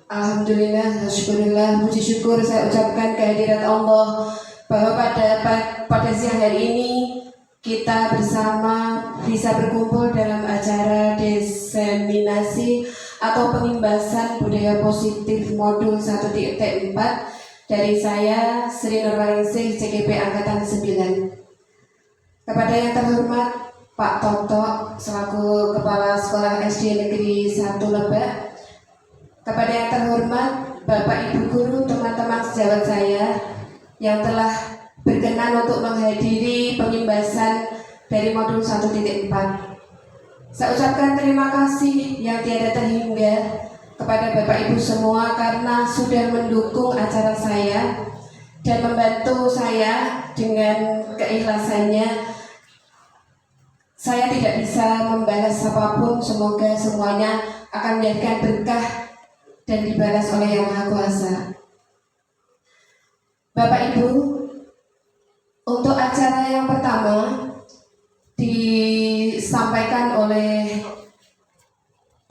Alhamdulillah, syukurillah, puji syukur saya ucapkan kehadirat Allah bahwa pada siang hari ini kita bersama bisa berkumpul dalam acara diseminasi atau pengimbasan budaya positif modul 1.4 dari saya Sri Nurwaningsih CGP Angkatan 9. Kepada yang terhormat Pak Toto selaku Kepala Sekolah SD Negeri 1 Lebak, kepada yang terhormat Bapak Ibu Guru, teman-teman sejawat saya yang telah berkenan untuk menghadiri pengimbasan dari modul 1.4. Saya ucapkan terima kasih yang tiada terhingga kepada Bapak Ibu semua karena sudah mendukung acara saya dan membantu saya dengan keikhlasannya. Saya tidak bisa membalas apapun, semoga semuanya akan menjadikan berkah dan dibalas oleh Yang Maha Kuasa. Bapak Ibu, untuk acara yang pertama disampaikan oleh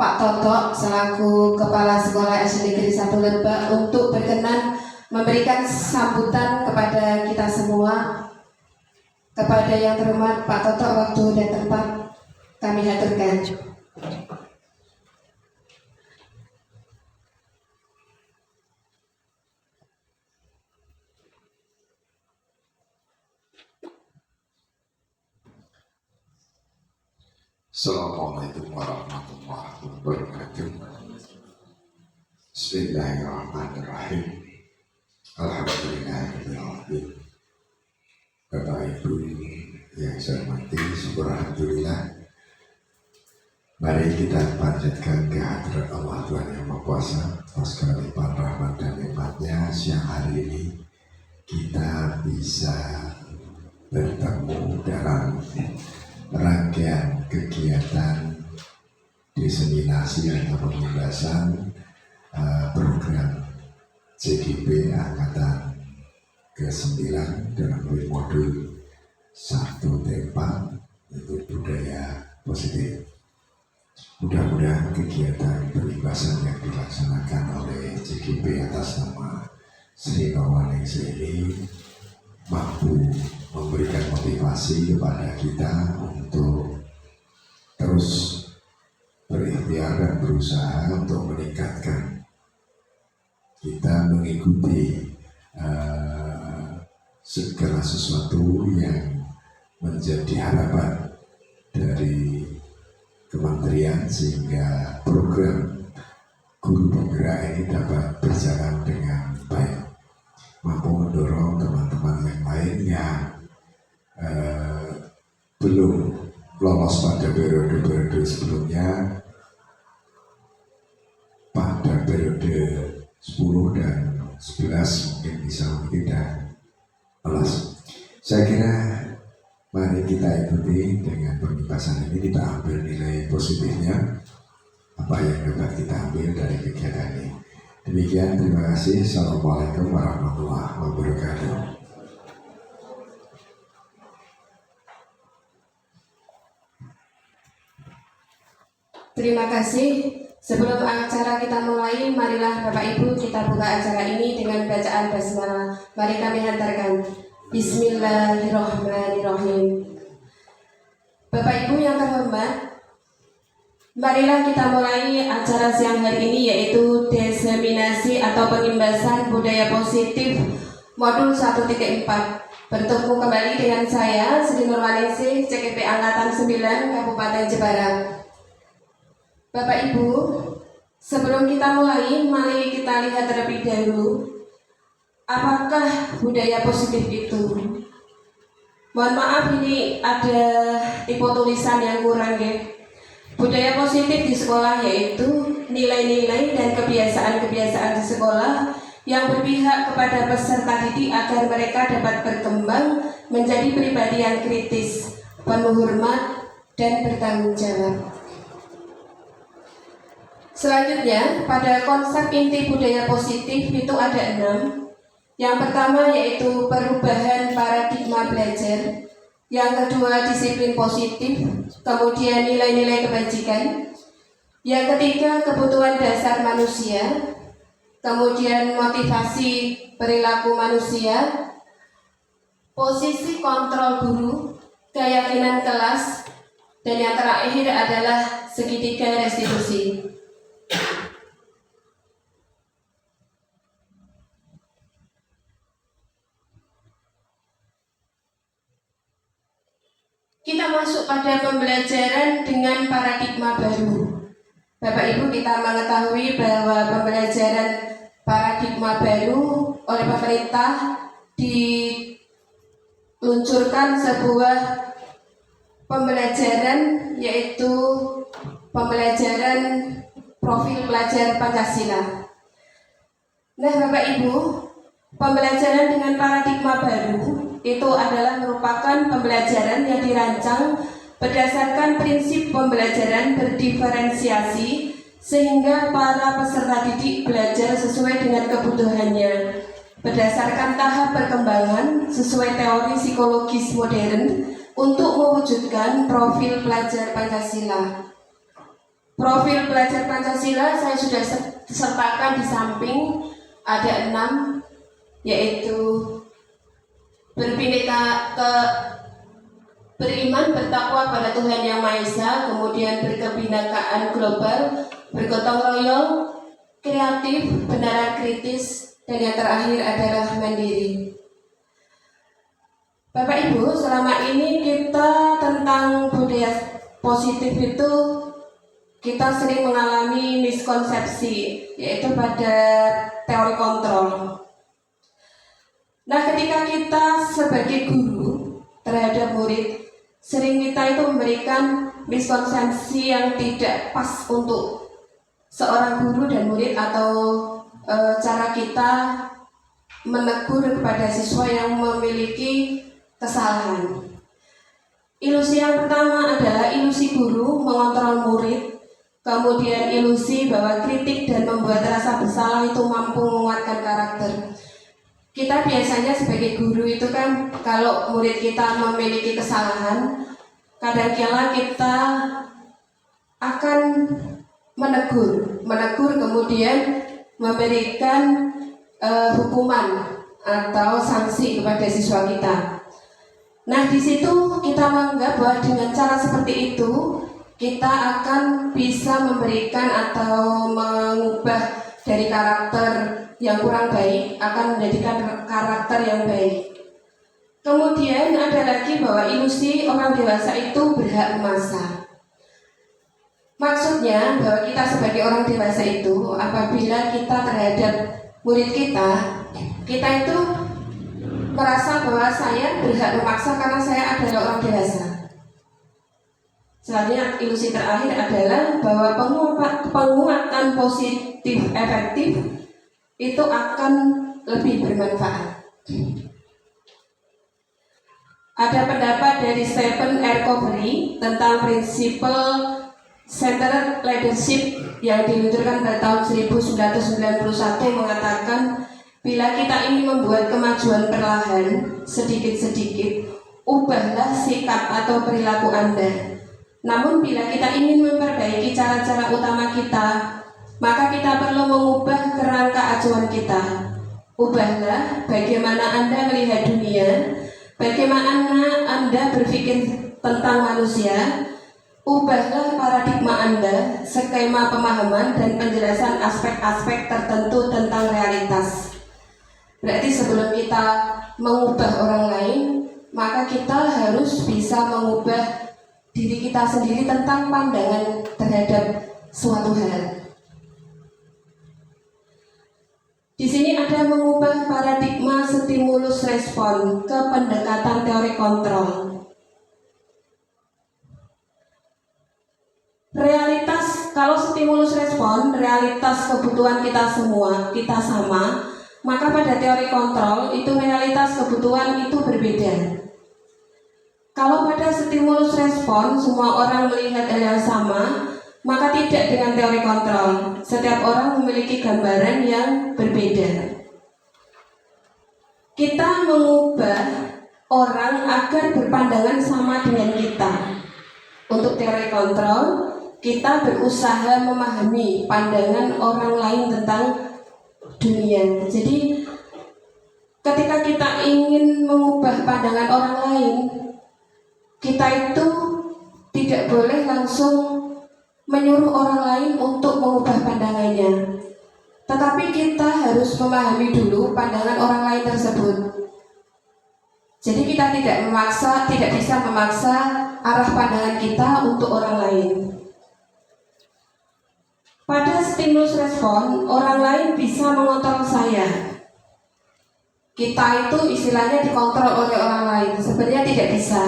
Pak Toto selaku Kepala Sekolah SD Negeri 1 Lebak untuk berkenan memberikan sambutan kepada kita semua. Kepada yang terhormat Pak Toto, waktu dan tempat kami haturkan. Assalamualaikum warahmatullahi wabarakatuh. Bismillahirrahmanirrahim. Alhamdulillahirrahmanirrahim. Bapak Ibu yang saya hormati, syukur alhamdulillah. Mari kita panjatkan kehadirat Allah Tuhan Yang Maha Kuasa atas segala limpahan rahmat dan nikmatnya. Siang hari ini kita bisa bertemu dalam rangkaian kegiatan diseminasi atau pengimbasan program CGP Angkatan ke-9 dalam modul 1.4 yaitu budaya positif. Mudah-mudahan kegiatan pengimbasan yang dilaksanakan oleh CGP atas nama Sri Nurwaningsih ini mampu memberikan motivasi kepada kita untuk terus berikhtiar dan berusaha untuk meningkatkan. Kita mengikuti segala sesuatu yang menjadi harapan dari kementerian sehingga program guru penggerak ini dapat berjalan dengan baik, mampu mendorong teman-teman yang lain yang belum lolos pada periode-periode sebelumnya, pada periode 10 dan 11 mungkin bisa tidak lolos. Saya kira mari kita ikuti dengan pengimbasan ini, kita ambil nilai positifnya, apa yang dapat kita ambil dari kegiatan ini. Demikian, terima kasih. Assalamualaikum warahmatullahi wabarakatuh. Terima kasih. Sebelum acara kita mulai, marilah Bapak Ibu kita buka acara ini dengan bacaan basmalah. Mari kami hantarkan. Bismillahirrahmanirrahim. Bapak Ibu yang terhormat, marilah kita mulai acara siang hari ini yaitu diseminasi atau pengimbasan budaya positif modul 1.4. Bertemu kembali dengan saya Sri Nurwaningsih CGP Angkatan 9 Kabupaten Jepara. Bapak Ibu, sebelum kita mulai, mari kita lihat terlebih dahulu apakah budaya positif itu. Mohon maaf, ini ada tipe tulisan yang kurang ya. Budaya positif di sekolah yaitu nilai-nilai dan kebiasaan-kebiasaan di sekolah yang berpihak kepada peserta didik agar mereka dapat berkembang menjadi pribadi yang kritis, penuh hormat, dan bertanggung jawab. Selanjutnya, pada konsep inti budaya positif itu ada 6. Yang pertama yaitu perubahan paradigma belajar. Yang kedua, disiplin positif. Kemudian nilai-nilai kebajikan. Yang ketiga, kebutuhan dasar manusia. kemudian motivasi perilaku manusia, posisi kontrol guru, keyakinan kelas, dan yang terakhir adalah segitiga restitusi. Kita masuk pada pembelajaran dengan paradigma baru. Bapak Ibu, kita mengetahui bahwa pembelajaran paradigma baru oleh pemerintah diluncurkan sebuah pembelajaran, yaitu pembelajaran profil pelajar Pancasila. Nah Bapak Ibu, pembelajaran dengan paradigma baru itu adalah merupakan pembelajaran yang dirancang berdasarkan prinsip pembelajaran berdiferensiasi sehingga para peserta didik belajar sesuai dengan kebutuhannya berdasarkan tahap perkembangan sesuai teori psikologis modern untuk mewujudkan profil pelajar Pancasila. Profil pelajar Pancasila saya sudah sertakan di samping, ada 6, yaitu beriman bertakwa pada Tuhan Yang Maha Esa, kemudian berkebinekaan global, bergotong royong, kreatif, benaran kritis, dan yang terakhir adalah mandiri. Bapak Ibu, selama ini kita tentang budaya positif itu kita sering mengalami miskonsepsi, yaitu pada teori kontrol. Nah, ketika kita sebagai guru terhadap murid, sering kita itu memberikan miskonsepsi yang tidak pas untuk seorang guru dan murid, atau cara kita menegur kepada siswa yang memiliki kesalahan. Ilusi yang pertama adalah ilusi guru mengontrol murid, kemudian ilusi bahwa kritik dan membuat rasa bersalah itu mampu menguatkan karakter. Kita biasanya sebagai guru itu kan, kalau murid kita memiliki kesalahan, kadang-kala kita akan menegur kemudian memberikan hukuman atau sanksi kepada siswa kita. Nah, di situ kita menganggap bahwa dengan cara seperti itu kita akan bisa memberikan atau mengubah dari karakter yang kurang baik akan menjadikan karakter yang baik. Kemudian ada lagi bahwa ilusi orang dewasa itu berhak masa. Maksudnya bahwa kita sebagai orang dewasa itu, apabila kita terhadap murid kita itu merasa bahwa saya berhak memaksa karena saya adalah orang dewasa. Selanjutnya ilusi terakhir adalah bahwa penguatan positif efektif itu akan lebih bermanfaat. Ada pendapat dari Stephen R. Covey tentang prinsipal centered leadership yang diluncurkan pada tahun 1991 mengatakan, bila kita ingin membuat kemajuan perlahan, sedikit-sedikit, ubahlah sikap atau perilaku Anda. Namun bila kita ingin memperbaiki cara-cara utama kita, maka kita perlu mengubah kerangka acuan kita. Ubahlah bagaimana Anda melihat dunia, bagaimana Anda berpikir tentang manusia. Ubahlah paradigma Anda, skema pemahaman dan penjelasan aspek-aspek tertentu tentang realitas. Berarti sebelum kita mengubah orang lain, maka kita harus bisa mengubah diri kita sendiri tentang pandangan terhadap suatu hal. Di sini ada mengubah paradigma stimulus respon ke pendekatan teori kontrol. Realitas, kalau stimulus respon, realitas kebutuhan kita semua, kita sama, maka pada teori kontrol itu realitas kebutuhan itu berbeda. Kalau pada stimulus respon semua orang melihat hal yang sama, maka tidak dengan teori kontrol. Setiap orang memiliki gambaran yang berbeda. Kita mengubah orang agar berpandangan sama dengan kita. Untuk teori kontrol, kita berusaha memahami pandangan orang lain tentang dunia. Jadi ketika kita ingin mengubah pandangan orang lain, kita itu tidak boleh langsung menyuruh orang lain untuk mengubah pandangannya. Tetapi kita harus memahami dulu pandangan orang lain tersebut. Jadi kita tidak bisa memaksa arah pandangan kita untuk orang lain. Pada stimulus respon, orang lain bisa mengontrol saya. Kita itu istilahnya dikontrol oleh orang lain. Sebenarnya tidak bisa.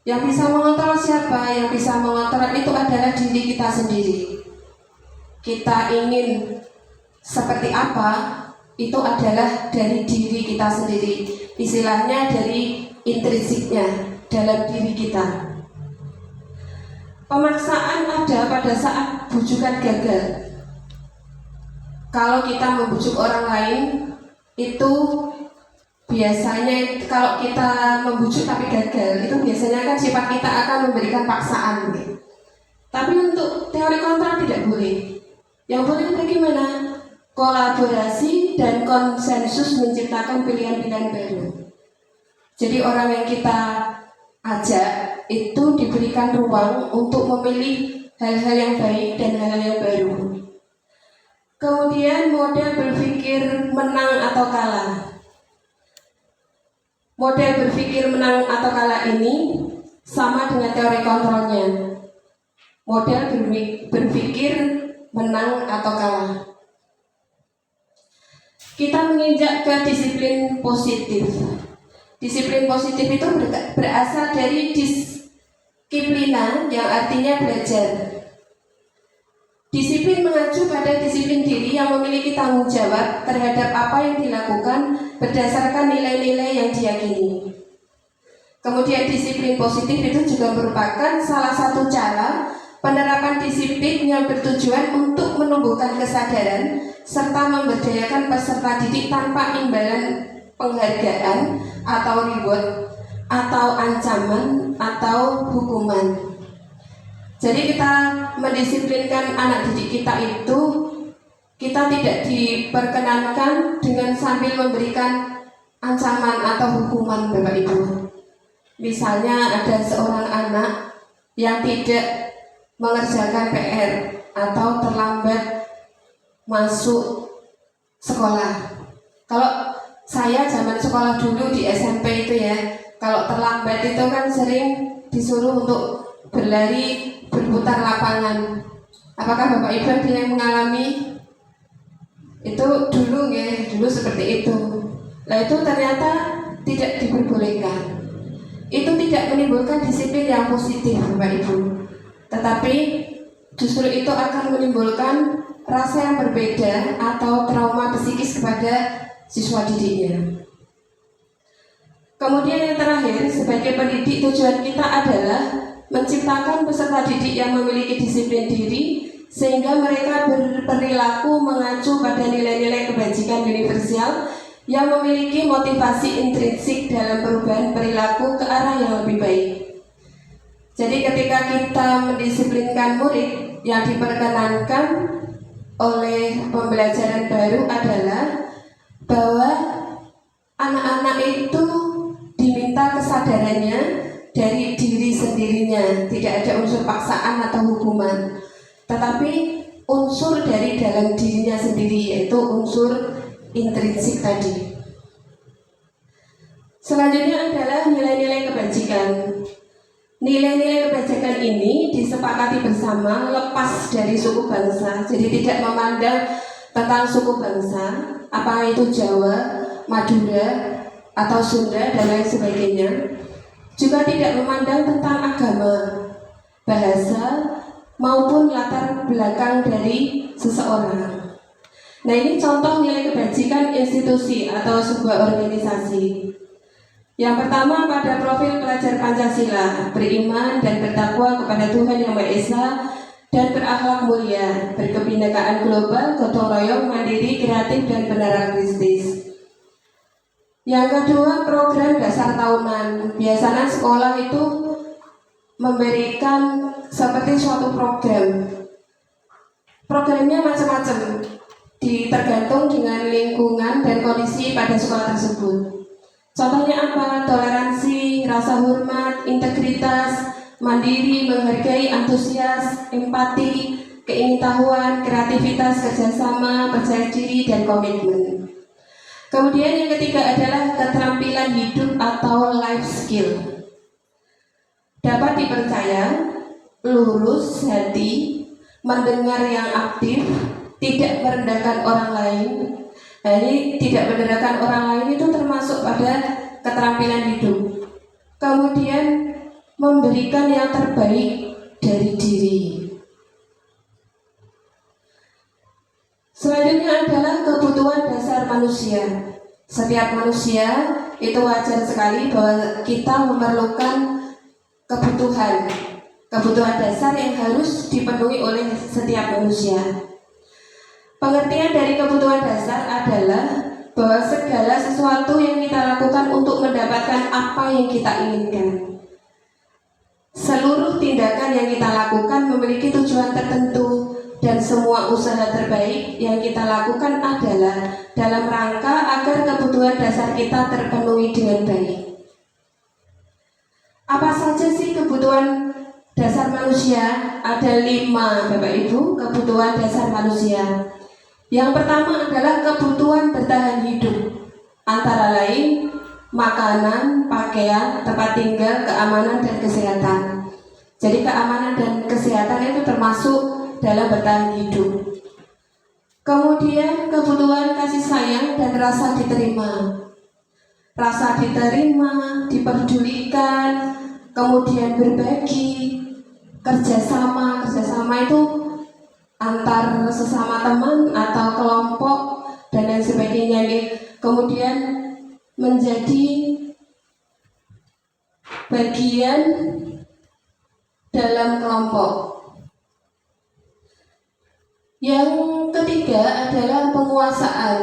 Yang bisa mengontrol siapa? Yang bisa mengontrol itu adalah diri kita sendiri. Kita ingin seperti apa, itu adalah dari diri kita sendiri. Istilahnya dari intrinsiknya dalam diri kita. Pemaksaan ada pada saat bujukan gagal. Kalau kita membujuk orang lain, itu biasanya kalau kita membujuk tapi gagal, itu biasanya kan sifat kita akan memberikan paksaan. Tapi untuk teori kontrol tidak boleh. Yang boleh bagaimana? Kolaborasi dan konsensus menciptakan pilihan-pilihan baru. Jadi orang yang kita ajak itu diberikan ruang untuk memilih hal-hal yang baik dan hal-hal yang baru. Kemudian model berpikir menang atau kalah. Model berpikir menang atau kalah ini sama dengan teori kontrolnya. Model berpikir menang atau kalah. Kita menginjak ke disiplin positif. Disiplin positif itu berasal dari disiplina yang artinya belajar. Disiplin mengacu pada disiplin diri yang memiliki tanggung jawab terhadap apa yang dilakukan berdasarkan nilai-nilai yang diyakini. Kemudian disiplin positif itu juga merupakan salah satu cara penerapan disiplin yang bertujuan untuk menumbuhkan kesadaran serta memberdayakan peserta didik tanpa imbalan penghargaan atau reward atau ancaman atau hukuman. Jadi kita mendisiplinkan anak didik kita itu, kita tidak diperkenankan dengan sambil memberikan ancaman atau hukuman, Bapak Ibu. Misalnya ada seorang anak yang tidak mengerjakan PR atau terlambat masuk sekolah. Kalau saya zaman sekolah dulu di SMP itu ya, kalau terlambat itu kan sering disuruh untuk berlari berputar lapangan. Apakah Bapak Ibu ada yang mengalami itu dulu ya? Dulu seperti itu. Nah itu ternyata tidak diperbolehkan. Itu tidak menimbulkan disiplin yang positif, Bapak Ibu. Tetapi justru itu akan menimbulkan rasa yang berbeda atau trauma psikis kepada siswa didiknya. Kemudian yang terakhir, sebagai pendidik tujuan kita adalah menciptakan peserta didik yang memiliki disiplin diri sehingga mereka berperilaku mengacu pada nilai-nilai kebajikan universal yang memiliki motivasi intrinsik dalam perubahan perilaku ke arah yang lebih baik. Jadi ketika kita mendisiplinkan murid, yang diperkenankan oleh pembelajaran baru adalah bahwa anak-anak itu diminta kesadarannya dari diri sendirinya, tidak ada unsur paksaan atau hukuman, tetapi unsur dari dalam dirinya sendiri, yaitu unsur intrinsik tadi. Selanjutnya adalah nilai-nilai kebajikan. Nilai-nilai kebajikan ini disepakati bersama lepas dari suku bangsa, jadi tidak memandang tentang suku bangsa, apakah itu Jawa, Madura, atau Sunda, dan lain sebagainya. Juga tidak memandang tentang agama, bahasa, maupun latar belakang dari seseorang. Nah ini contoh nilai kebajikan institusi atau sebuah organisasi. Yang pertama pada profil pelajar Pancasila, beriman dan bertakwa kepada Tuhan Yang Maha Esa dan berakhlak mulia, berkebinekaan global, gotong royong, mandiri, kreatif, dan benar agnostis. Yang kedua, program dasar tahunan. Biasanya sekolah itu memberikan seperti suatu program. Programnya macam-macam. tergantung dengan lingkungan dan kondisi pada sekolah tersebut. Contohnya apa? Toleransi, rasa hormat, integritas, mandiri, menghargai, antusias, empati, keingintahuan, kreativitas, kerjasama, percaya diri, dan komitmen. Kemudian yang ketiga adalah keterampilan hidup atau life skill. Dapat dipercaya, lurus hati, mendengar yang aktif, tidak merendahkan orang lain. Jadi tidak merendahkan orang lain itu termasuk pada keterampilan hidup. Kemudian memberikan yang terbaik dari diri. Selanjutnya adalah kebutuhan dasar manusia. Setiap manusia itu wajar sekali bahwa kita memerlukan kebutuhan dasar yang harus dipenuhi oleh setiap manusia. Pengertian dari kebutuhan dasar adalah bahwa segala sesuatu yang kita lakukan untuk mendapatkan apa yang kita inginkan. Seluruh tindakan yang kita lakukan memiliki tujuan tertentu, dan semua usaha terbaik yang kita lakukan adalah dalam rangka agar kebutuhan dasar kita terpenuhi dengan baik. Apa saja sih kebutuhan dasar manusia? Ada 5, Bapak Ibu, kebutuhan dasar manusia. Yang pertama adalah kebutuhan bertahan hidup, antara lain makanan, pakaian, tempat tinggal, keamanan, dan kesehatan. Jadi keamanan dan kesehatan itu termasuk dalam bertahan hidup. Kemudian kebutuhan kasih sayang dan rasa diterima. Rasa diterima, diperdulikan, kemudian berbagi, kerjasama itu antar sesama teman atau kelompok dan lain sebagainya. Kemudian menjadi bagian dalam kelompok. Yang ketiga adalah penguasaan.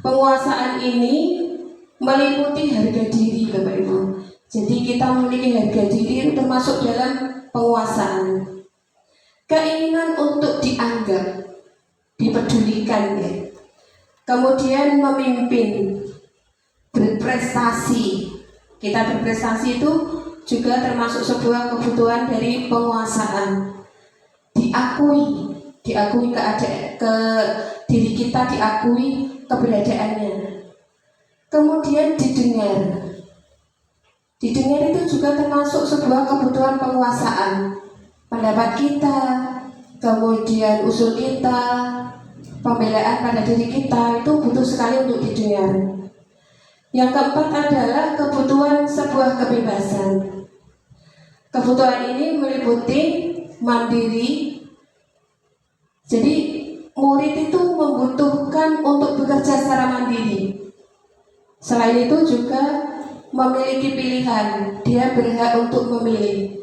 Penguasaan ini meliputi harga diri, Bapak Ibu. Jadi kita memiliki harga diri termasuk dalam penguasaan. Keinginan untuk dianggap, dipedulikan ya. Kemudian memimpin, berprestasi. Kita berprestasi itu juga termasuk sebuah kebutuhan dari penguasaan. Diakui ke diri kita, diakui keberadaannya. Kemudian didengar. Didengar itu juga termasuk sebuah kebutuhan penguasaan. Pendapat kita, kemudian usul kita, pembelaan pada diri kita itu butuh sekali untuk didengar. Yang keempat adalah kebutuhan sebuah kebebasan. Kebutuhan ini meliputi mandiri. Jadi murid itu membutuhkan untuk bekerja secara mandiri. Selain itu juga memiliki pilihan, dia berhak untuk memilih.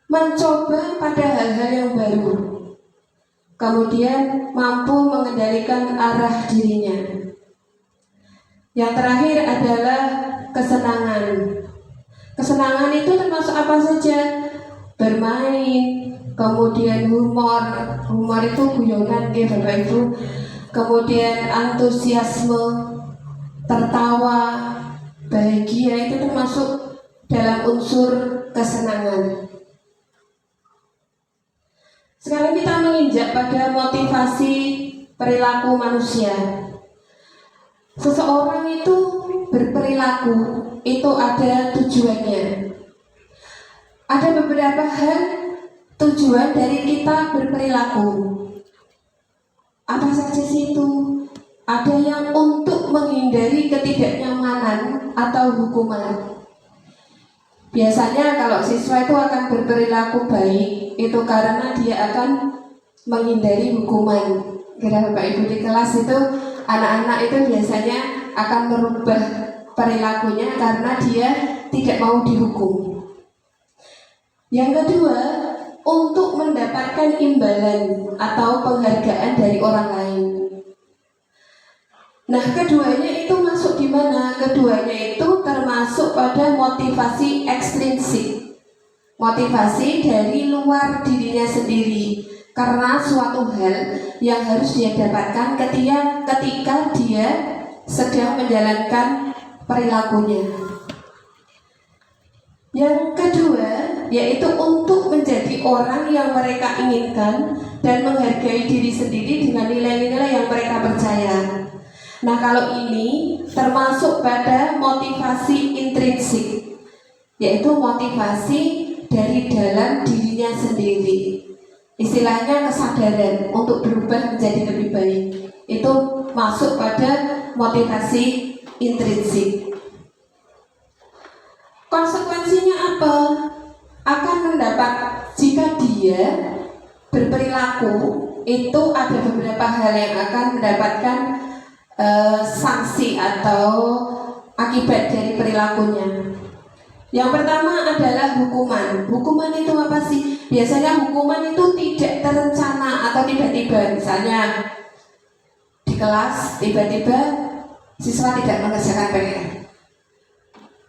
Mencoba pada hal-hal yang baru. Kemudian mampu mengendalikan arah dirinya. Yang terakhir adalah kesenangan. Kesenangan itu termasuk apa saja? Bermain, kemudian humor. Humor itu guyonan ya Bapak Ibu. Kemudian antusiasme, tertawa, bahagia itu termasuk dalam unsur kesenangan. Sekarang kita menginjak pada motivasi perilaku manusia. Seseorang itu berperilaku itu ada tujuannya. Ada beberapa hal tujuan dari kita berperilaku. Apa saja sih itu? Ada yang untuk menghindari ketidaknyamanan atau hukuman. Biasanya kalau siswa itu akan berperilaku baik itu karena dia akan menghindari hukuman. Kira Bapak Ibu di kelas itu anak-anak itu biasanya akan merubah perilakunya karena dia tidak mau dihukum. Yang kedua, untuk mendapatkan imbalan atau penghargaan dari orang lain. Nah, keduanya itu masuk di mana? Keduanya itu termasuk pada motivasi ekstrinsik. Motivasi dari luar dirinya sendiri. karena suatu hal yang harus dia dapatkan ketika dia sedang menjalankan perilakunya. Yang kedua, yaitu untuk menjadi orang yang mereka inginkan dan menghargai diri sendiri dengan nilai-nilai yang mereka percaya. Nah, kalau ini termasuk pada motivasi intrinsik, yaitu motivasi dari dalam dirinya sendiri. Istilahnya kesadaran untuk berubah menjadi lebih baik. Itu masuk pada motivasi intrinsik. Konsekuensinya apa? Akan mendapat, jika dia berperilaku, itu ada beberapa hal yang akan mendapatkan sanksi atau akibat dari perilakunya. Yang pertama adalah hukuman. Hukuman itu apa sih? Biasanya hukuman itu tidak terencana atau tiba-tiba. Misalnya di kelas tiba-tiba siswa tidak mengerjakan PR.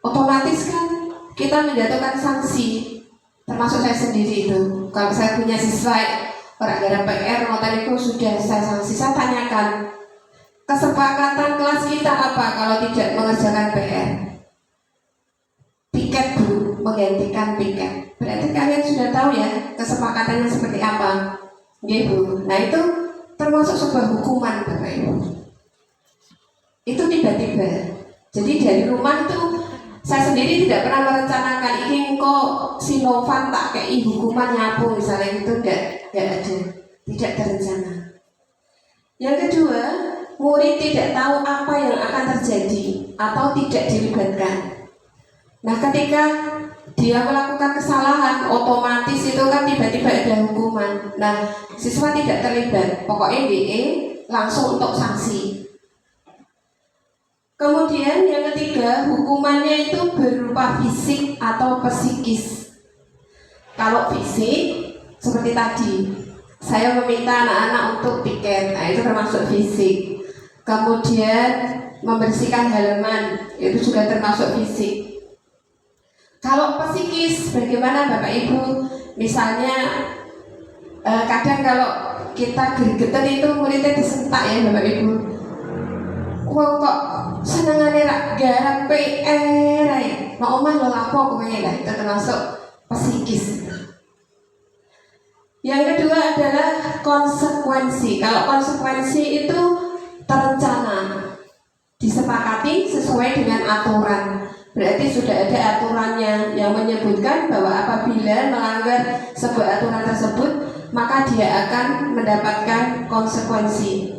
Otomatis kan kita menjatuhkan sanksi. Termasuk saya sendiri itu. Kalau saya punya siswa orang gara PR, itu sudah saya sanksi. Saya tanyakan, kesepakatan kelas kita apa kalau tidak mengerjakan PR? Piket, Bu, menggantikan piket. Berarti kalian sudah tahu ya kesepakatannya seperti apa. Nggih, Bu. Nah, itu termasuk sebuah hukuman, Bapak Ibu. Itu tiba-tiba. Jadi dari rumah itu saya sendiri tidak pernah merencanakan ini kok si Novan tak kei hukuman nyapu misalnya, itu enggak ada, tidak terencana. Yang kedua, murid tidak tahu apa yang akan terjadi atau tidak dilibatkan. Nah, ketika dia melakukan kesalahan, otomatis itu kan tiba-tiba ada hukuman. Nah, siswa tidak terlibat, pokoknya DE langsung untuk sanksi. Kemudian yang ketiga, hukumannya itu berupa fisik atau psikis. Kalau fisik, seperti tadi, saya meminta anak-anak untuk piket, nah itu termasuk fisik. Kemudian membersihkan halaman, itu juga termasuk fisik. Kalau psikis, bagaimana Bapak Ibu? Misalnya kadang kalau kita gregetan itu muridnya disentak ya Bapak Ibu. Wong kok senengane rak garap PR ae. Mak omah lho lapo kowe lah, itu termasuk psikis. Yang kedua adalah konsekuensi. Kalau konsekuensi itu terencana, disepakati sesuai dengan aturan. Berarti sudah ada aturannya yang menyebutkan bahwa apabila melanggar sebuah aturan tersebut, maka dia akan mendapatkan konsekuensi.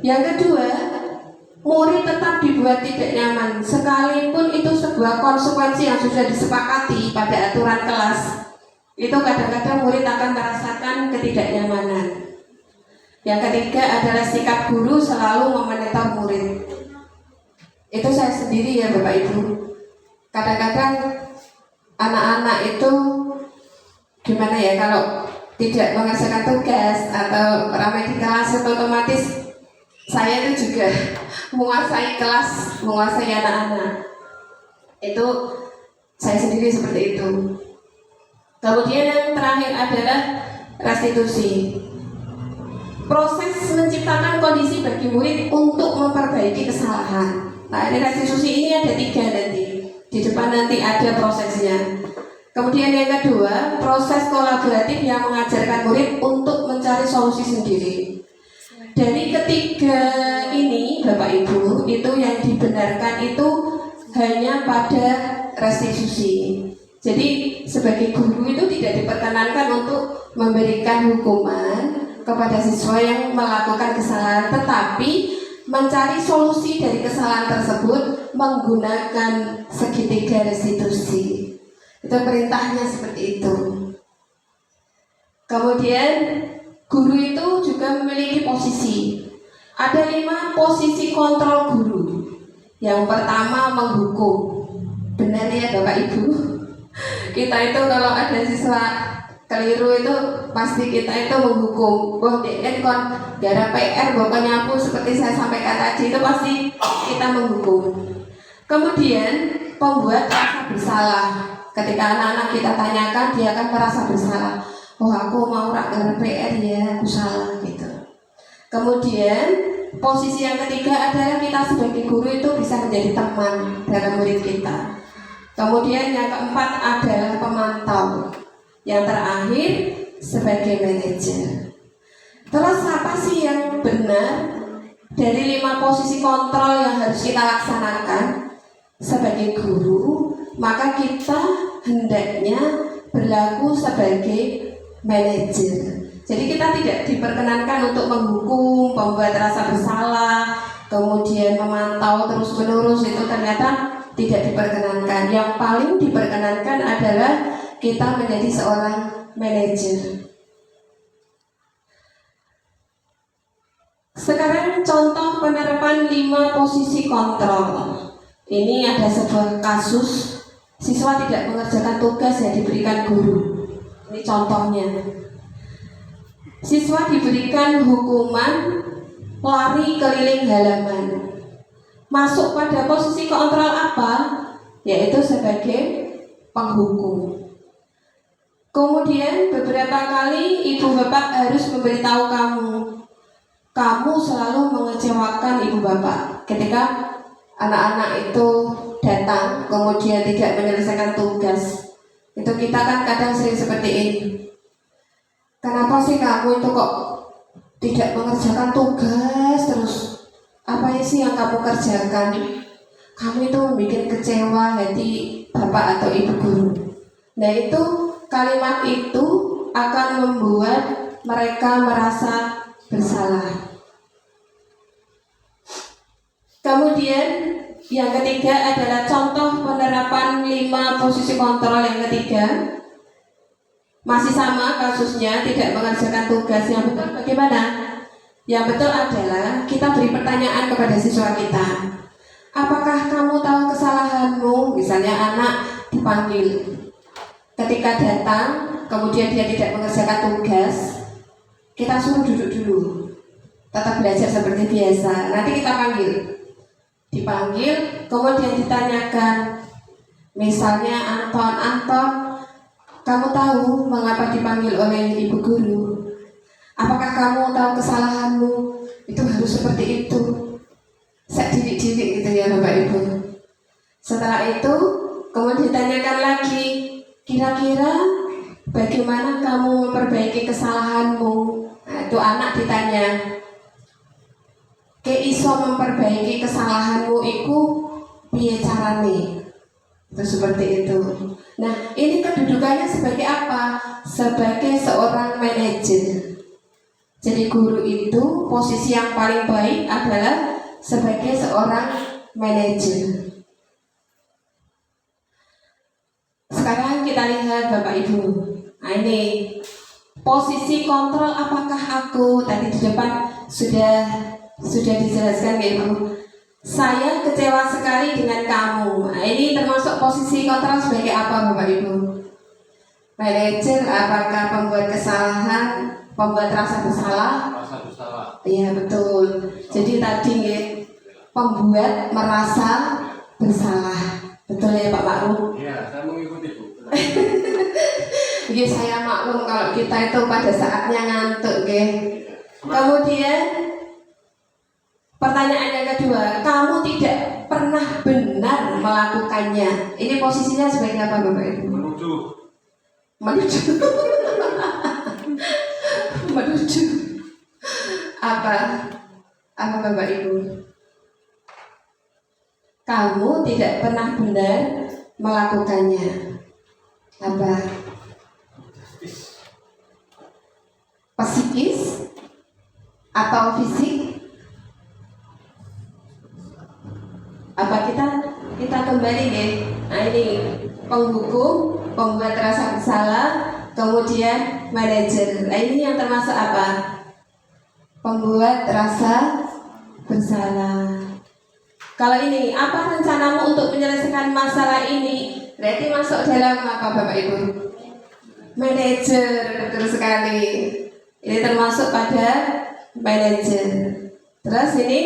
Yang kedua, murid tetap dibuat tidak nyaman, sekalipun itu sebuah konsekuensi yang sudah disepakati pada aturan kelas. Itu kadang-kadang murid akan merasakan ketidaknyamanan. Yang ketiga adalah sikap guru selalu memonitor murid. Itu saya sendiri ya Bapak Ibu. Kadang-kadang anak-anak itu gimana ya, kalau tidak mengerjakan tugas atau ramai di kelas, otomatis saya itu juga menguasai kelas, menguasai anak-anak. Itu saya sendiri seperti itu. Kemudian yang terakhir adalah restitusi. Proses menciptakan kondisi bagi murid untuk memperbaiki kesalahan. Nah, ini restitusi ini ada 3 nanti. Di depan nanti ada prosesnya. Kemudian yang kedua, proses kolaboratif yang mengajarkan murid untuk mencari solusi sendiri. Dari ketiga ini, Bapak Ibu, itu yang dibenarkan itu hanya pada restitusi. Jadi sebagai guru itu tidak diperkenankan untuk memberikan hukuman kepada siswa yang melakukan kesalahan, tetapi mencari solusi dari kesalahan tersebut menggunakan segitiga restitusi. Itu perintahnya seperti itu. Kemudian guru itu juga memiliki posisi. Ada 5 posisi kontrol guru. Yang pertama, menghukum. Benar ya Bapak Ibu? Kita itu kalau ada siswa keliru itu pasti kita itu menghukum. Wah, dia kon gara PR bawa nyapu seperti saya sampaikan tadi, itu pasti kita menghukum. Kemudian pembuat rasa bersalah. Ketika anak-anak kita tanyakan, dia akan merasa bersalah. oh aku mau rak PR ya, aku salah gitu. Kemudian posisi yang ketiga adalah kita sebagai guru itu bisa menjadi teman dalam murid kita. Kemudian yang keempat adalah pemantau. Yang terakhir sebagai manajer. Terus apa sih yang benar dari 5 posisi kontrol yang harus kita laksanakan sebagai guru? Maka kita hendaknya berlaku sebagai manajer. Jadi kita tidak diperkenankan untuk menghukum, membuat rasa bersalah, kemudian memantau terus-menerus, itu ternyata tidak diperkenankan. Yang paling diperkenankan adalah kita menjadi seorang manajer. Sekarang contoh penerapan 5 posisi kontrol. Ini ada sebuah kasus siswa tidak mengerjakan tugas yang diberikan guru. Ini contohnya. Siswa diberikan hukuman lari keliling halaman. Masuk pada posisi kontrol apa? Yaitu sebagai penghukum. Kemudian beberapa kali ibu bapak harus memberitahu kamu selalu mengecewakan ibu bapak ketika anak-anak itu datang kemudian tidak menyelesaikan tugas. Itu kita kan kadang sering seperti ini. Kenapa sih kamu itu kok tidak mengerjakan tugas terus? Apa sih yang kamu kerjakan? Kamu itu membuat kecewa hati bapak atau ibu guru. Nah itu kalimat itu akan membuat mereka merasa bersalah. Kemudian yang ketiga adalah contoh penerapan 5 posisi kontrol yang ketiga. Masih sama kasusnya, tidak mengerjakan tugas. Yang betul bagaimana? Yang betul adalah kita beri pertanyaan kepada siswa kita. Apakah kamu tahu kesalahanmu? Misalnya anak dipanggil. Ketika datang, kemudian dia tidak mengerjakan tugas, kita suruh duduk dulu. Tetap belajar seperti biasa. Nanti kita panggil. Dipanggil, kemudian ditanyakan. Misalnya Anton, kamu tahu mengapa dipanggil oleh ibu guru? Apakah kamu tahu kesalahanmu? Itu harus seperti itu. Saya didik-didik gitu ya Bapak Ibu. Setelah itu, kemudian ditanyakan lagi, kira-kira bagaimana kamu memperbaiki kesalahanmu? Nah, itu anak ditanya, ke iso memperbaiki kesalahanmu iku piye carane? Itu seperti itu. Nah, ini kedudukannya sebagai apa? Sebagai seorang manajer. Jadi guru itu posisi yang paling baik adalah sebagai seorang manajer. Sekarang kita lihat Bapak Ibu. Nah, ini posisi kontrol apakah aku? Tadi di depan sudah dijelaskan ya Ibu. Saya kecewa sekali dengan kamu. Nah, ini termasuk posisi kontrol sebagai apa Bapak Ibu? Manajer apakah pembuat kesalahan, pembuat rasa bersalah? Iya betul. Jadi tadi ya, pembuat merasa bersalah. Betul ya Pak Maklum? Iya, saya mengikuti Bu. Iya saya maklum kalau kita itu pada saatnya ngantuk ya. Kemudian pertanyaan yang kedua, kamu tidak pernah benar melakukannya. Ini posisinya sebagai apa Bapak Ibu? Menuju. Menuju apa Bapak Ibu? Kamu tidak pernah benar melakukannya. Apa? Psikis atau fisik? Apa kita kembali deh. Nah ini penghukum, pembuat rasa bersalah, kemudian manajer. Nah ini yang termasuk apa? Pembuat rasa bersalah. Kalau ini, apa rencanamu untuk menyelesaikan masalah ini? Berarti masuk dalam apa Bapak Ibu? Manajer, betul sekali. Ini termasuk pada manajer. Terus ini,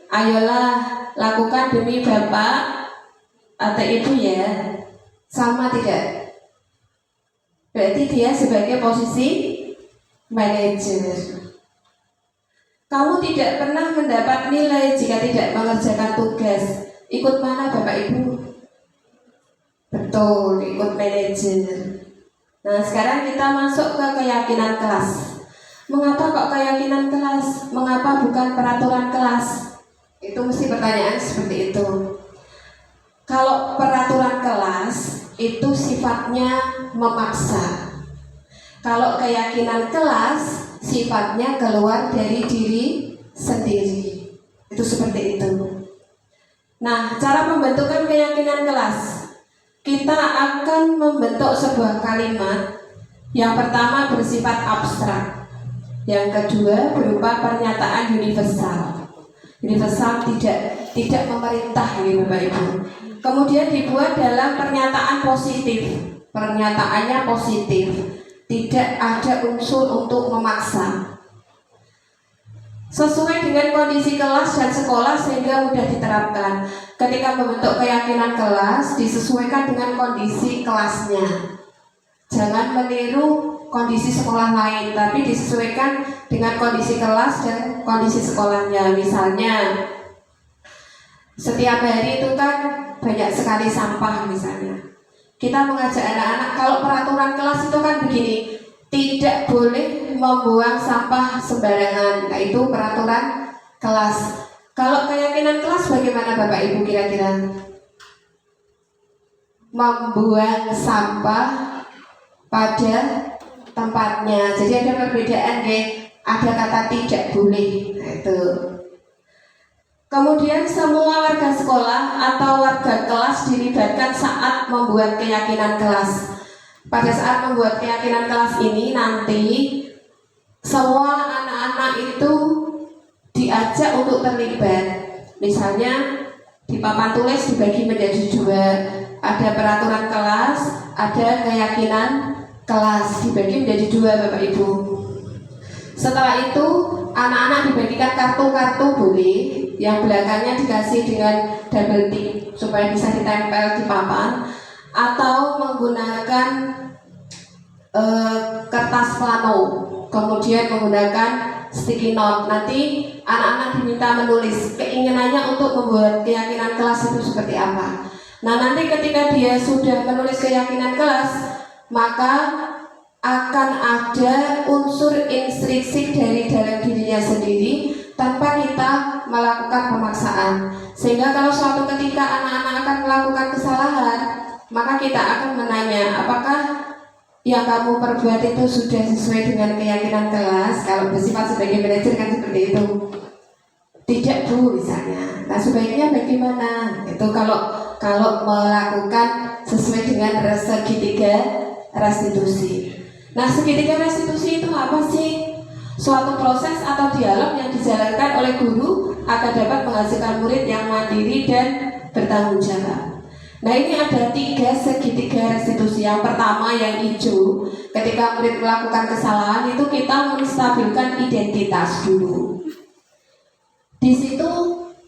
ayolah lakukan demi Bapak atau Ibu ya. Sama tidak? Berarti dia sebagai posisi manajer. Kamu tidak pernah mendapat nilai jika tidak mengerjakan tugas. Ikut mana Bapak Ibu? Betul, ikut manajer. Nah, sekarang kita masuk ke keyakinan kelas. Mengapa kok keyakinan kelas? Mengapa bukan peraturan kelas? Itu mesti pertanyaan seperti itu. Kalau peraturan kelas itu sifatnya memaksa. Kalau keyakinan kelas sifatnya keluar dari diri sendiri. Itu seperti itu. Nah, cara pembentukan keyakinan kelas, kita akan membentuk sebuah kalimat. Yang pertama bersifat abstrak, yang kedua berupa pernyataan universal. Universal tidak memerintah ini Bapak Ibu. Kemudian dibuat dalam pernyataan positif. Pernyataannya positif, tidak ada unsur untuk memaksa. Sesuai dengan kondisi kelas dan sekolah sehingga mudah diterapkan. Ketika membentuk keyakinan kelas, disesuaikan dengan kondisi kelasnya. Jangan meniru kondisi sekolah lain, tapi disesuaikan dengan kondisi kelas dan kondisi sekolahnya. Misalnya, setiap hari itu kan banyak sekali sampah misalnya. Kita mengajak anak-anak, kalau peraturan kelas itu kan begini, tidak boleh membuang sampah sembarangan. Nah, itu peraturan kelas. Kalau keyakinan kelas bagaimana Bapak Ibu kira-kira? Membuang sampah pada tempatnya. Jadi ada perbedaan ya. Ada kata tidak boleh. Nah, itu. Kemudian semua warga sekolah atau warga kelas dilibatkan saat membuat keyakinan kelas. Pada saat membuat keyakinan kelas ini nanti semua anak-anak itu diajak untuk terlibat. Misalnya di papan tulis dibagi menjadi dua. Ada peraturan kelas, ada keyakinan kelas, dibagi menjadi dua Bapak Ibu. Setelah itu anak-anak dibagikan kartu-kartu boleh, yang belakangnya dikasih dengan double tick supaya bisa ditempel di papan, atau menggunakan kertas plano, kemudian menggunakan sticky note. Nanti anak-anak diminta menulis keinginannya untuk membuat keyakinan kelas itu seperti apa. Nah, nanti ketika dia sudah menulis keyakinan kelas, maka akan ada unsur intrinsik dari dalam dirinya sendiri tanpa kita melakukan pemaksaan. Sehingga kalau suatu ketika anak-anak akan melakukan kesalahan, maka kita akan menanya, apakah yang kamu perbuat itu sudah sesuai dengan keyakinan kelas? Kalau bersifat sebagai manajer kan seperti itu. Tidak Bu misalnya. Nah, sebaiknya bagaimana? Itu kalau melakukan sesuai dengan segitiga restitusi. Nah, segitiga restitusi itu apa sih? Suatu proses atau dialog yang dijalankan oleh guru agar dapat menghasilkan murid yang mandiri dan bertanggung jawab. Nah, ini ada 3 segitiga restitusi. Yang pertama yang hijau, ketika murid melakukan kesalahan itu kita menstabilkan identitas dulu. Di situ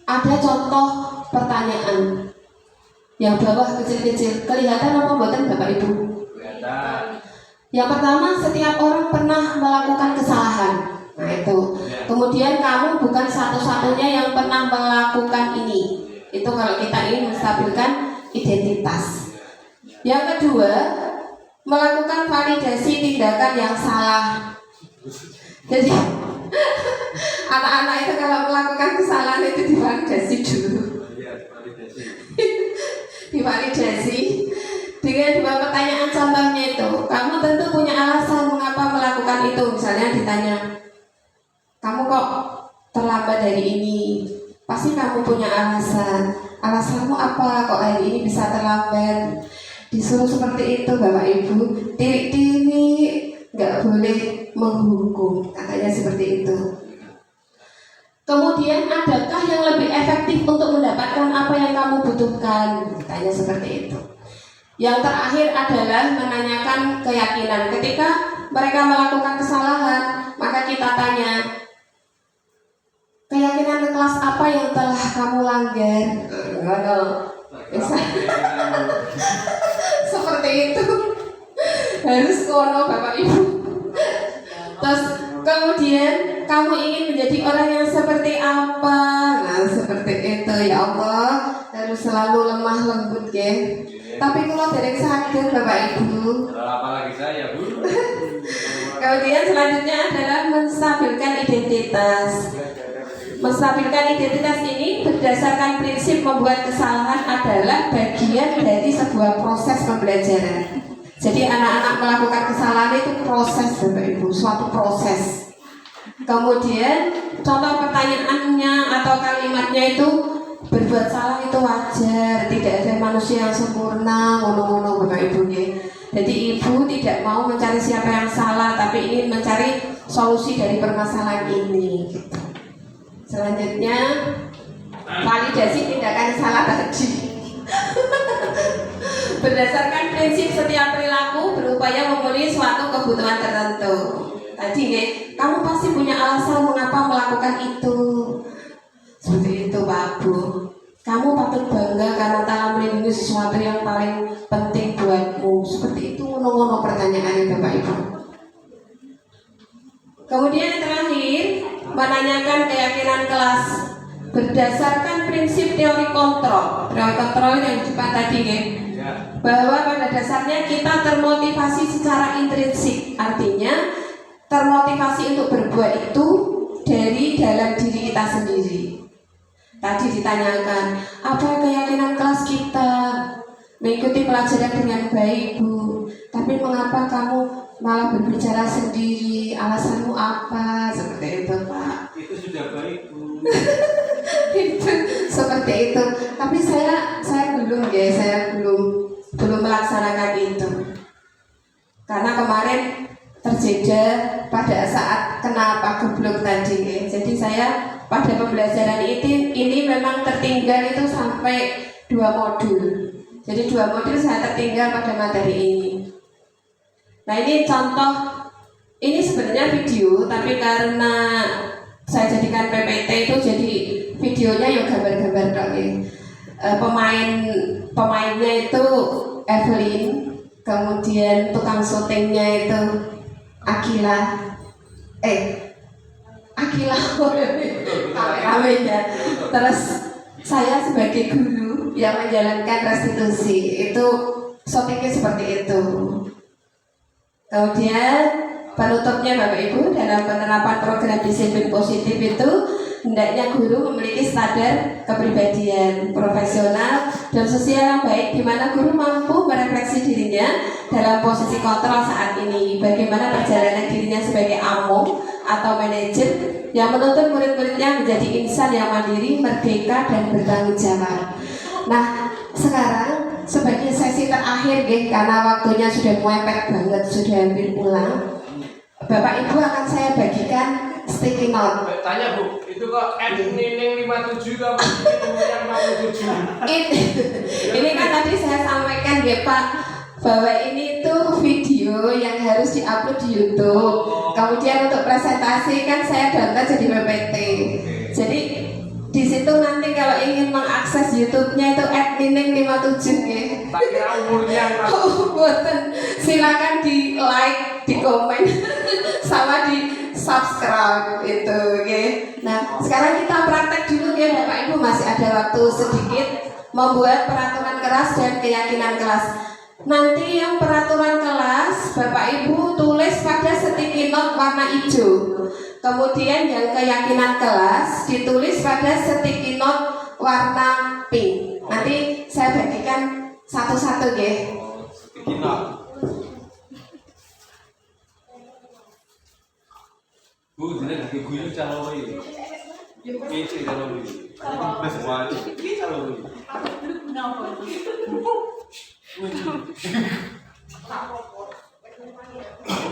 ada contoh pertanyaan. Yang bawah kecil-kecil, kelihatan apa buatan Bapak Ibu? Kelihatan. Yang pertama, setiap orang pernah melakukan kesalahan. Nah, itu. Kemudian kamu bukan satu-satunya yang pernah melakukan ini. Itu kalau kita ingin menstabilkan identitas. Yang kedua, melakukan validasi tindakan yang salah. Jadi anak-anak itu kalau melakukan kesalahan itu divalidasi dulu. Divalidasi dengan 2 pertanyaan. Contohnya itu, kamu tentu punya alasan mengapa melakukan itu. Misalnya ditanya, kamu kok terlambat hari ini? Pasti kamu punya alasan. Alasanmu apa kok hari ini bisa terlambat? Disuruh seperti itu Bapak Ibu. Tirik-tirik, nggak boleh menghukum, katanya seperti itu. Kemudian, adakah yang lebih efektif untuk mendapatkan apa yang kamu butuhkan? Katanya seperti itu. Yang terakhir adalah menanyakan keyakinan. Ketika mereka melakukan kesalahan, maka kita tanya, keyakinan kelas apa yang telah kamu langgar? Seperti itu. Harus kono Bapak Ibu. Terus kemudian kamu ingin menjadi orang yang seperti apa? Nah seperti itu ya Allah. Harus selalu lemah lembut ya. Tapi kalau dari sakit Bapak Ibu. Apalagi saya Bu. Kemudian selanjutnya adalah menstabilkan identitas. Menstabilkan identitas ini berdasarkan prinsip membuat kesalahan adalah bagian dari sebuah proses pembelajaran. Jadi anak-anak melakukan kesalahan itu proses Bapak Ibu, suatu proses. Kemudian contoh pertanyaannya atau kalimatnya itu berbuat salah itu wajar, tidak ada manusia yang sempurna, ngono-ngono Bapak Ibu ya. Jadi ibu tidak mau mencari siapa yang salah, tapi ingin mencari solusi dari permasalahan ini. Selanjutnya validasi tindakan salah tadi. Berdasarkan prinsip setiap perilaku berupaya memenuhi suatu kebutuhan tertentu. Tadi nih, kamu pasti punya alasan mengapa melakukan itu. Seperti itu Pak Bu. Kamu patut bangga karena telah melindungi sesuatu yang paling penting buatmu. Seperti itu ngono-ngono pertanyaannya Bapak Ibu. Kemudian yang terakhir, menanyakan keyakinan kelas berdasarkan prinsip teori kontrol. Teori kontrol yang cepat tadi nih. Bahwa pada dasarnya kita termotivasi secara intrinsik, artinya termotivasi untuk berbuat itu dari dalam diri kita sendiri. Tadi ditanyakan, apa keyakinan kelas kita mengikuti pelajaran dengan baik Bu, tapi mengapa kamu malah berbicara sendiri, alasanmu apa? Seperti itu Pak. Itu sudah baik Bu. Itu seperti itu, tapi saya belum ya, saya belum melaksanakan itu karena kemarin terjadi pada saat kenapa geblok tadi ya. Jadi saya pada pembelajaran ini memang tertinggal itu sampai 2 modul. Jadi 2 modul saya tertinggal pada materi ini. Nah ini contoh, ini sebenarnya video, tapi karena saya jadikan PPT itu jadi videonya ya gambar-gambar dong ya. Pemainnya itu Evelyn, kemudian tukang syutingnya itu Akila kameramennya. Terus saya sebagai guru yang menjalankan restitusi itu syutingnya seperti itu. Kemudian penutupnya Bapak Ibu, dalam penerapan program disiplin positif itu hendaknya guru memiliki standar kepribadian profesional dan sosial yang baik, di mana guru mampu merefleksi dirinya dalam posisi kontrol saat ini, bagaimana perjalanan dirinya sebagai AMO atau manajer yang menuntut murid-muridnya menjadi insan yang mandiri, merdeka, dan bertanggung jawab. Nah, sekarang sebagai sesi terakhir, karena waktunya sudah mepet banget, sudah hampir pulang, Bapak Ibu akan saya bagikan sticky note. Tanya Bu, itu kok Nining 57 apa yang 57? Ini kan tadi saya sampaikan ya Pak, bahwa ini tuh video yang harus diupload di YouTube. Kemudian untuk presentasi kan saya download jadi PPT. Jadi di situ nanti kalau ingin mengakses YouTube-nya itu @nining57 ya. Tak kira umurnya silakan di like, di komen, sama di subscribe itu ya. Nah sekarang kita praktek dulu ya Bapak Ibu, masih ada waktu sedikit membuat peraturan kelas dan keyakinan kelas. Nanti yang peraturan kelas Bapak Ibu tulis pada sticky note warna hijau. Kemudian yang keyakinan kelas ditulis pada sticky note warna pink. Nanti saya bagikan satu-satu ya. Sticky note. Bu, jenenge lagi guyu calon iki. Iki calon iki. Wis semua iki calon iki.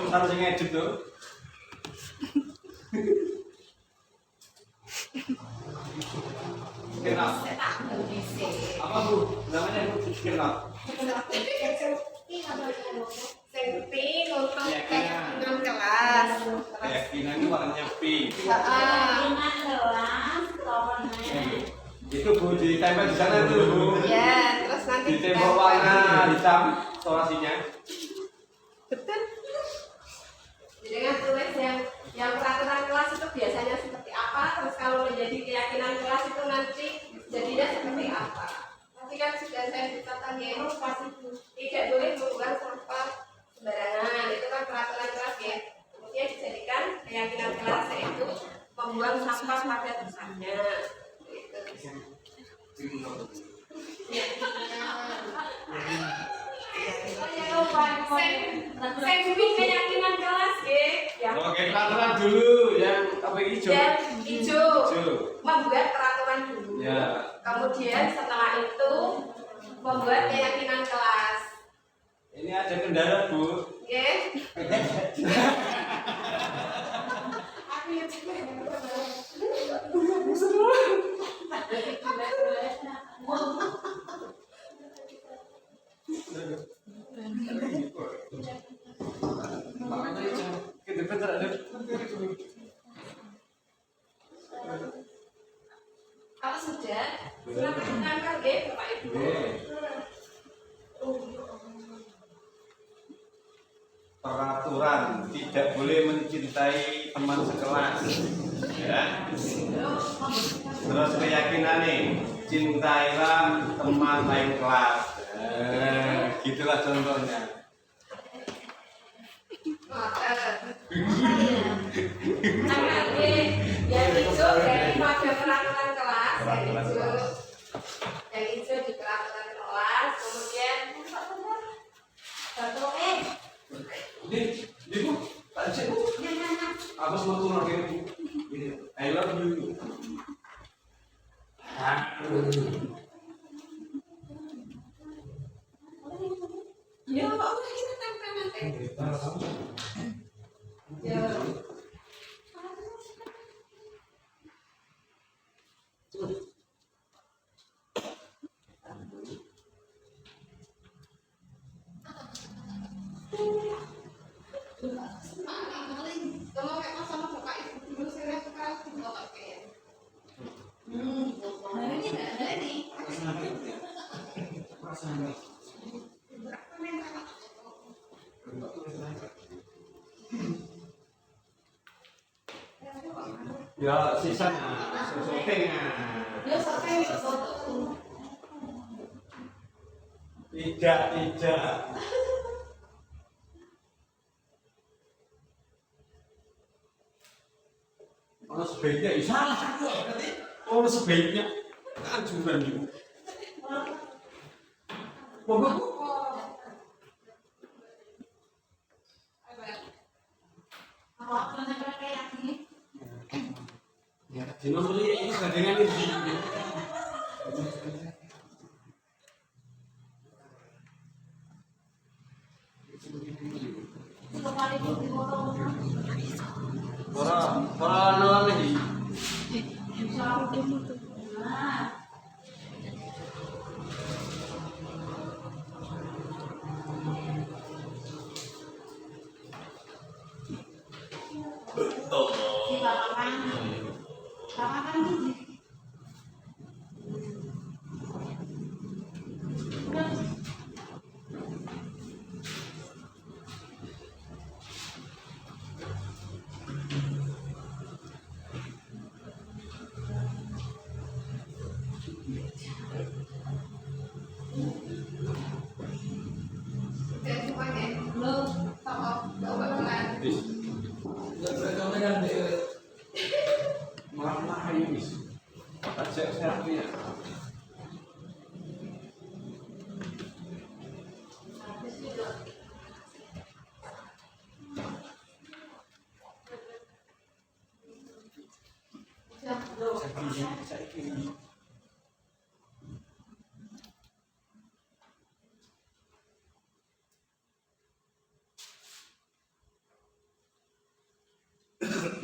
Harus ngedit tuh. Kenal. Apa Bu? Namanya Bu kenal. Pink untuk keyakinan kelas. Keyakinan itu warnanya pink. Itu Bu ditempel di sana tuh Bu. Ya, terus nanti di tembok warna hitam sonasinya. Betul. Dengan tulis yang peraturan kelas itu biasanya seperti apa, terus kalau menjadi keyakinan kelas itu nanti jadinya seperti apa. Nanti kan sudah saya ceritakan ya, pasti tidak boleh membuang sampah sembarangan, itu kan peraturan kelas ya. Kemudian dijadikan keyakinan kelas yaitu membuang sampah pada tempatnya. Gitu. Saya bimbing keyakinan kelas ya. Oke, peraturan dulu yang apa hijau? Yang hijau. Membuat peraturan dulu. Ya. Kemudian setelah itu membuat keyakinan kelas. Ini ada kendala, Bu. Oke. Kalau sudah, silakan ditangkap ya, Bapak Ibu. Peraturan tidak boleh mencintai teman sekelas, ya. Terus keyakinan nih, cintailah teman lain kelas. Gitulah contohnya. Yang hijau dari pada peraturan kelas, yang hijau di peraturan kelas, kemudian Ini Bu, tak cek Bu. Aku semua turun lagi Bu. I love you. ya Pak, kita tempel nanti. Ya. Ya, sisanya, syutingnya. Tidak. Kalau sebaiknya, salah berarti. Kalau sebaiknya, anjuran itu. Monggo. Ya, di nomor ini sudah dengan ini. Para nalar lagi.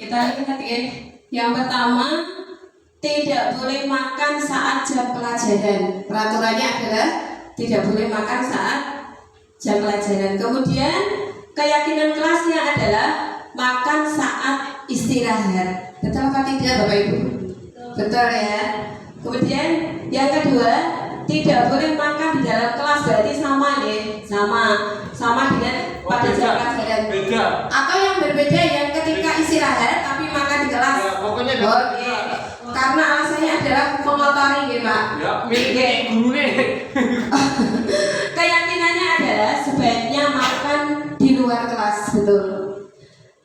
Kita lihat ya. Yang pertama, tidak boleh makan saat jam pelajaran. Peraturannya adalah tidak boleh makan saat jam pelajaran. Kemudian keyakinan kelasnya adalah makan saat istirahat. Betul apa tidak, Bapak Ibu? Betul ya. Kemudian yang kedua, tidak boleh makan di dalam kelas, berarti sama ya, sama dengan pada jam pelajaran. Beda. Atau yang berbeda yang ketika istirahat tapi makan di kelas. Ya, pokoknya Oke. Karena alasannya adalah mengotori gitu Pak. Ya, milik guru nih. Keyakinannya adalah sebaiknya makan di luar kelas, betul.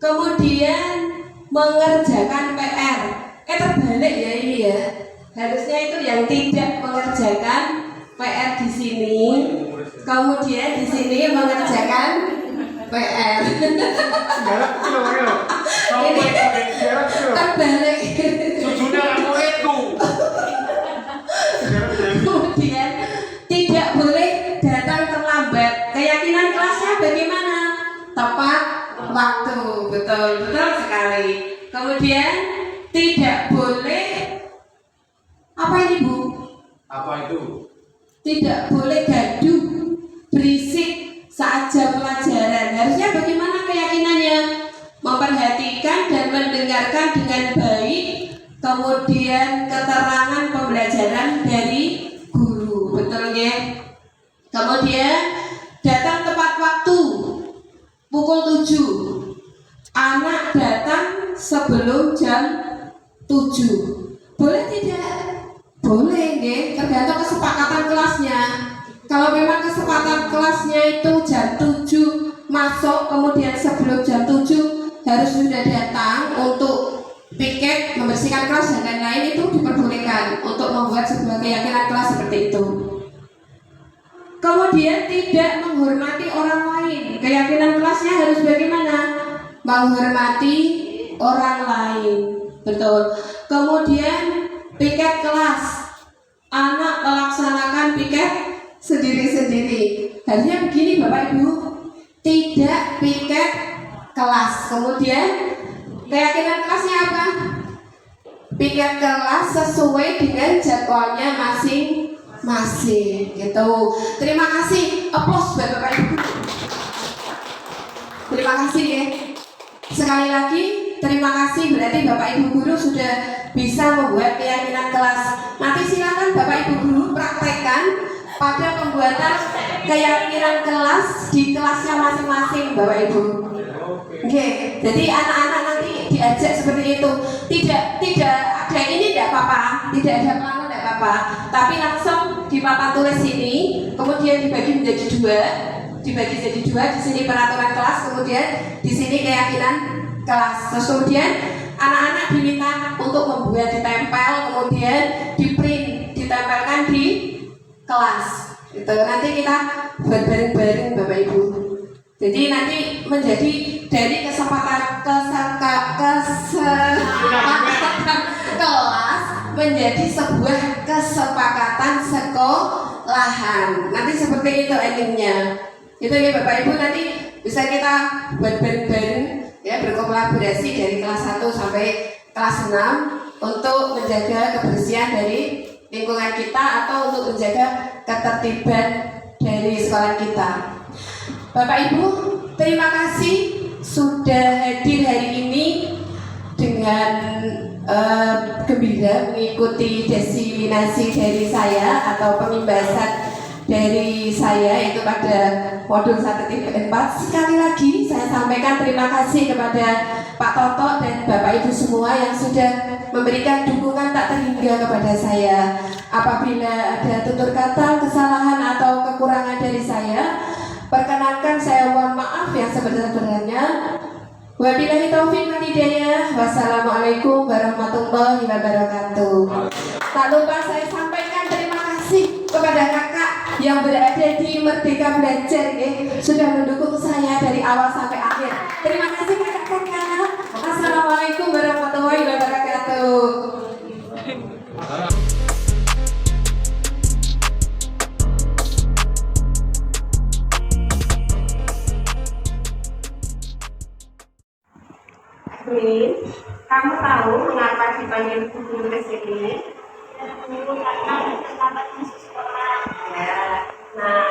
Kemudian mengerjakan PR. Terbalik ya ini ya. Harusnya itu yang tidak mengerjakan PR di sini, kemudian di sini mengerjakan PR. Ini terbalik. Kemudian tidak boleh datang terlambat. Keyakinan kelasnya bagaimana? Tepat waktu, betul sekali. Kemudian tidak boleh apa ini Bu? Apa itu? Tidak boleh gaduh, berisik saat jam pelajaran. Harusnya bagaimana keyakinannya? Memperhatikan dan mendengarkan dengan baik, kemudian keterangan pembelajaran dari guru, betul ya? Kemudian datang tepat waktu, pukul 7. Anak datang sebelum jam 7. Boleh tidak? Boleh, nggih, tergantung kesepakatan kelasnya. Kalau memang kesepakatan kelasnya itu jam 7 masuk, kemudian sebelum jam 7 harus sudah datang untuk piket, membersihkan kelas dan lain-lain, itu diperbolehkan untuk membuat sebuah keyakinan kelas seperti itu. Kemudian tidak menghormati orang lain. Keyakinan kelasnya harus bagaimana? Menghormati orang lain. Betul. Kemudian piket kelas, anak melaksanakan piket sendiri-sendiri. Harusnya begini Bapak Ibu, tidak piket kelas. Kemudian keyakinan kelasnya apa? Piket kelas sesuai dengan jadwalnya masing-masing. Gitu. Terima kasih. Aplaus buat Bapak Ibu. Terima kasih ya. Sekali lagi terima kasih, berarti Bapak Ibu guru sudah bisa membuat keyakinan kelas. Nanti silakan Bapak Ibu guru praktekkan pada pembuatan keyakinan kelas di kelasnya masing-masing Bapak Ibu. Oke, jadi anak-anak nanti diajak seperti itu. Tidak ada ini tidak apa-apa, tidak ada plano tidak apa-apa, tapi langsung di papan tulis ini, kemudian dibagi menjadi dua. Dibagi jadi dua, di sini peraturan kelas, kemudian di sini keyakinan kelas. Terus kemudian anak-anak diminta untuk membuat ditempel, kemudian di print, ditempelkan di kelas. Itu nanti kita buat bareng-bareng Bapak Ibu. Jadi nanti menjadi dari kesempatan kelas menjadi sebuah kesepakatan sekolahan. Nanti seperti itu endingnya. Itu ya Bapak Ibu, nanti bisa kita buat bareng-bareng ya, berkolaborasi dari kelas 1 sampai kelas 6 untuk menjaga kebersihan dari lingkungan kita atau untuk menjaga ketertiban dari sekolah kita. Bapak Ibu, terima kasih sudah hadir hari ini dengan gembira mengikuti diseminasi dari saya atau pembahasan dari saya itu pada modul 1.4. Sekali lagi saya sampaikan terima kasih kepada Pak Toto dan Bapak Ibu semua yang sudah memberikan dukungan tak terhingga kepada saya. Apabila ada tutur kata, kesalahan atau kekurangan dari saya, perkenankan saya mohon maaf yang sebenarnya. Wabillahi taufiq wal hidayah. Wassalamualaikum warahmatullahi wabarakatuh. Tak lupa saya sampaikan terima kasih kepada kakak yang berada di Merdeka Belajar sudah mendukung saya dari awal sampai akhir. Terima kasih kakak-kakak. Assalamualaikum warahmatullahi wabarakatuh. Kamu tahu mengapa dipanggil guru ke sini? Karena terlambat masuk sekolah. Ya, nah,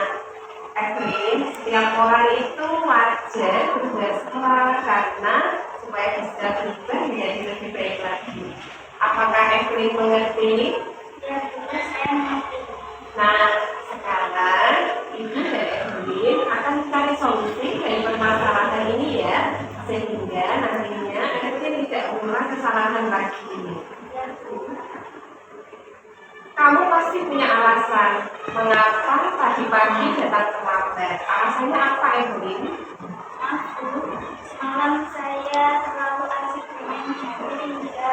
Evelyn, setiap orang itu wajar bersekolah karena supaya bisa berubah menjadi lebih baik lagi. Apakah Evelyn mengerti? Ya, saya mengerti. Nah, sekarang Ibu dan Evelyn akan mencari solusi dari permasalahan pasti punya alasan mengapa tadi pagi datang terlambat. Alasannya apa, Evelyn? Aku, semalam saya terlalu asik bermain game hingga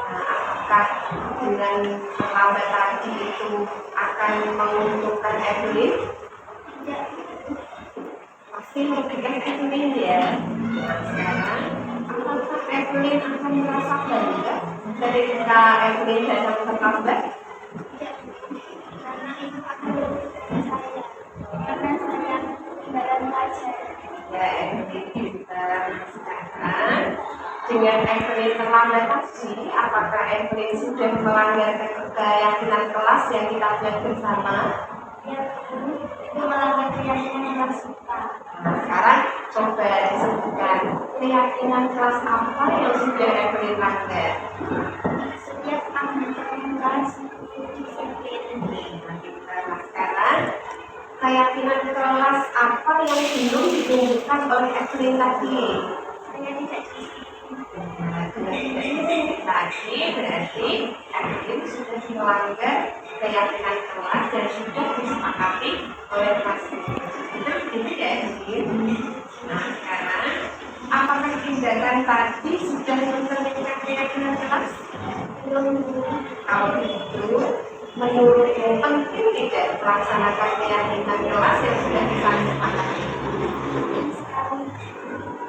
Nah, apakah dengan terlambat tadi itu akan menguntungkan Evelyn? tidak. Pasti merugikan Evelyn ya. Nah, sekarang apakah Evelyn akan merasa bangga ketika Evelyn datang terlambat? Karena itu akan merugikan saya. Karena saya ketinggalan pelajaran. Ya, Evelyn pintar. Sekarang dengan Evelyn terlambat tadi, apakah Evelyn sudah melanggar keyakinan kelas yang kita buat bersama? Ya, itu melanggar keyakinan kelas kita. Nah, sekarang coba disebutkan keyakinan kelas apa yang sudah Evelyn langgar. Setiap anggota kelas disiplin. Nah, sekarang keyakinan kelas apa yang belum ditunjukkan oleh Evelyn tadi? Saya tidak disiplin. Nah, dengan tidak disiplin tadi berarti Evelyn sudah melanggar keyakinan kelas dan sudah disepakati oleh kelas itu. Itu ya Evelyn. Nah, sekarang apakah tindakan tadi sudah mencerminkan keyakinan kelas? Belum. Kalau begitu, menurutmu penting tidak melaksanakan keyakinan kelas yang sudah disepakati? Sekarang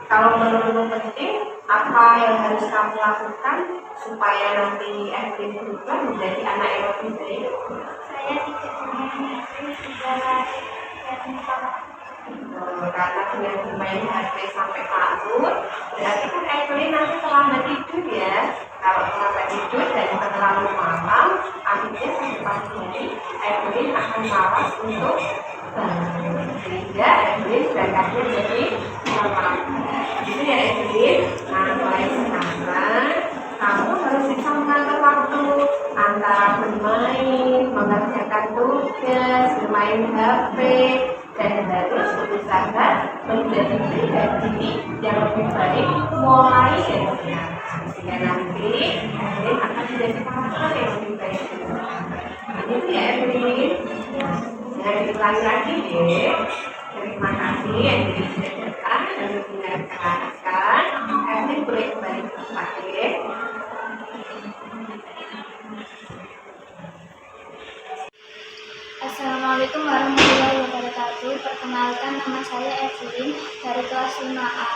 Kalau menurutmu penting, apa yang harus kamu lakukan supaya nanti Evelyn berubah menjadi anak yang lebih baik? saya tidak bermain HP hingga Karena dengan bermain HP sampai larut, berarti kan Evelyn nanti terlambat tidur ya. Kalau terlambat tidur dan terlalu malam, akhirnya pada pagi hari Evelyn akan malas untuk bangun. Sehingga Evelyn berangkatnya jadi terlambat. Itu ya Evelyn. Nah, mulai sekarang kamu harus bisa mengatur waktu antara bermain, mengerjakan tugas, bermain HP, dan harus berusaha menjadi pribadi yang lebih baik mulai dari sekarang. Sehingga nanti Evelyn akan menjadi karakter yang lebih baik. Itu ya Evelyn. Jangan diulangi lagi deh. Terima kasih Evelyn sudah datang dan mendengarkan. Sekarang Evelyn boleh kembali ke tempat ya. Assalamualaikum warahmatullahi wabarakatuh. Perkenalkan, nama saya Evelyn dari kelas 5A.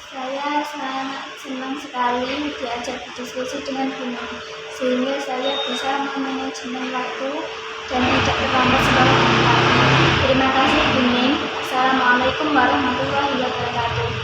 Saya sangat senang sekali diajak berdiskusi dengan Gunung, sehingga saya bisa memanajemen waktu dan tidak terlambat sekolah. Terima kasih Gunung. Assalamualaikum warahmatullahi wabarakatuh.